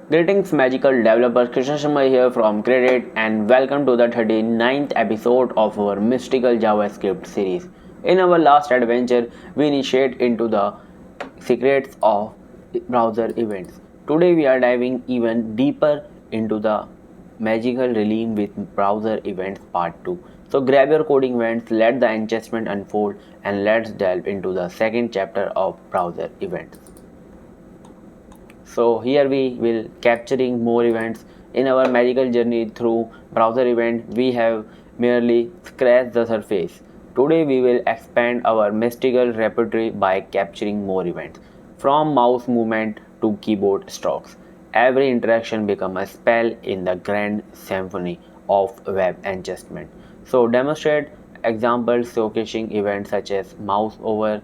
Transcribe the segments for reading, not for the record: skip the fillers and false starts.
Greetings magical developers, Krishna Sharma here from KREDICT and welcome to the 39th episode of our mystical JavaScript series. In our last adventure, we initiate into the secrets of browser events. Today we are diving even deeper into the magical realm with browser events part 2. So grab your coding events, let the enchantment unfold and let's delve into the second chapter of browser events. So here we will capturing more events in our magical journey through browser event. We have merely scratched the surface. Today we will expand our mystical repertoire by capturing more events. From mouse movement to keyboard strokes, every interaction becomes a spell in the grand symphony of web enchantment. So demonstrate examples showcasing events such as mouse over,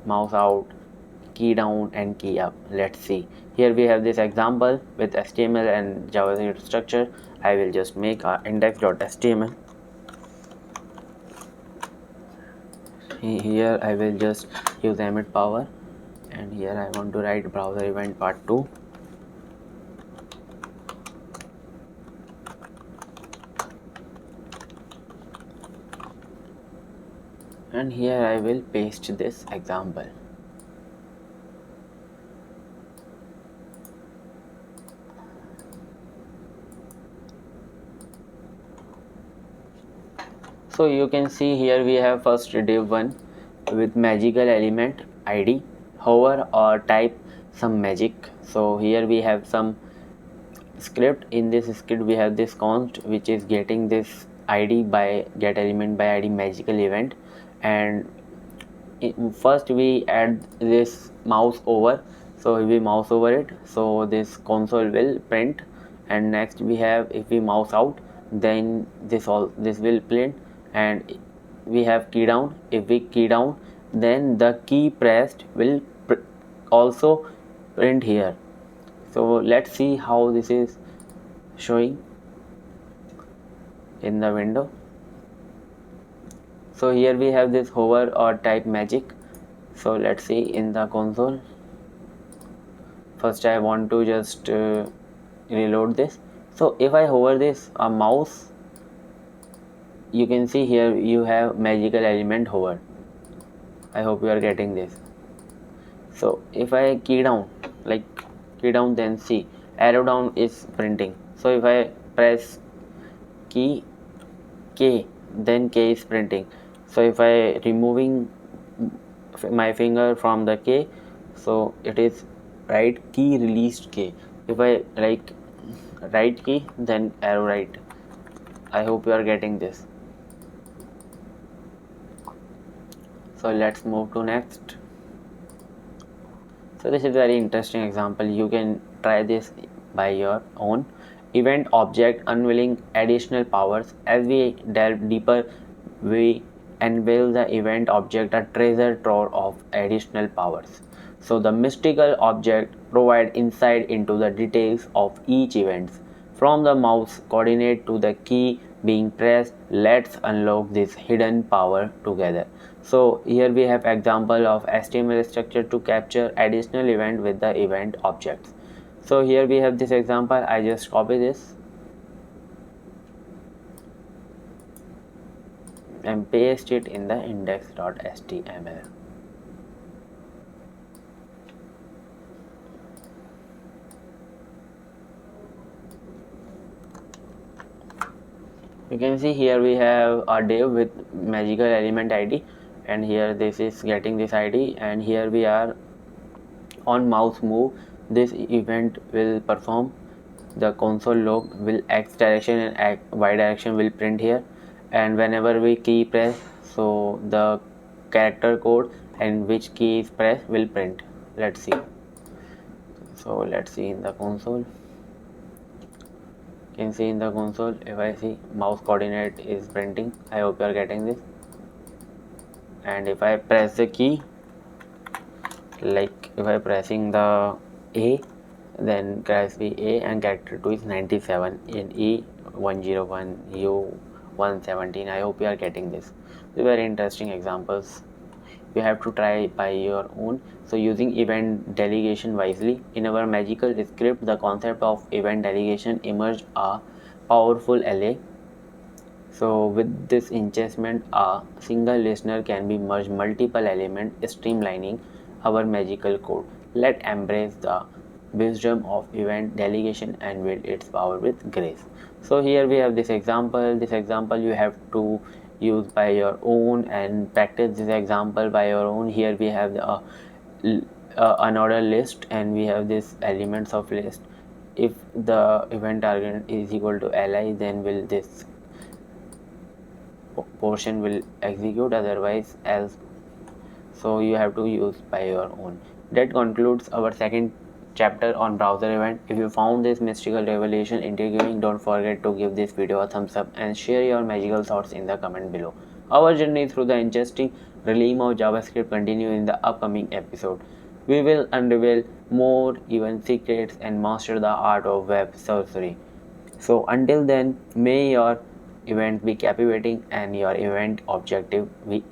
mouse out, key down and key up. Let's see. Here we have this example with HTML and JavaScript structure. I will just make a index.html. Here I will just use emit power and here I want to write browser event part 2. And here I will paste this example. So you can see here we have first div 1 with magical element id, hover or type some magic. So here we have some script. In this script we have this const which is getting this id by get element by id magical event, and first we add this mouse over. So if we mouse over it, so this console will print, and next we have if we mouse out, then this will print, and we have key down. If we key down, then the key pressed will also print here. So let's see how this is showing in the window. So here we have this hover or type magic. So let's see in the console. First I want to just reload this. So if I hover this a mouse, you can see here you have magical element hover. I hope you are getting this. So if I key down, like key down, then see arrow down is printing. So if I press key K, then K is printing. So if I removing my finger from the K, so it is right key released K. If I like right key, then arrow right. I hope you are getting this. So let's move to next. So this is very interesting example. You can try this by your own. Event object unveiling additional powers. As we delve deeper, we unveil the event object, a treasure trove of additional powers. So the mystical object provide insight into the details of each event. From the mouse coordinate to the key being pressed, let's unlock this hidden power together. So here we have example of HTML structure to capture additional event with the event objects. So here we have this example. I just copy this and paste it in the index.html. You can see here we have a div with magical element id, and here this is getting this id, and here we are on mouse move, this event will perform. The console log will x direction and y direction will print here, and whenever we key press, so the character code and which key is pressed will print. Let's see. So let's see in the console. You can see in the console, if I see mouse coordinate is printing. I hope you are getting this. And if I press the key, like if I pressing the A, then class B A and character 2 is 97 in E 101 U 117. I hope you are getting this. These very interesting examples. you have to try by your own. So using event delegation wisely. In our magical script, the concept of event delegation emerged a powerful ally. So with this enchantment, a single listener can be merged multiple elements, streamlining our magical code. Let embrace the wisdom of event delegation and wield its power with grace. So here we have this example. This example you have to use by your own and practice this example by your own. Here we have another list, and we have this elements of list. If the event target is equal to li, then will this portion will execute, otherwise else. So you have to use by your own. That concludes our second chapter on browser event. If you found this mystical revelation intriguing, don't forget to give this video a thumbs up and share your magical thoughts in the comment below. Our journey through the interesting realm of JavaScript continue in the upcoming episode. We will unveil more event secrets and master the art of web sorcery. So until then, may your event be captivating and your event objective be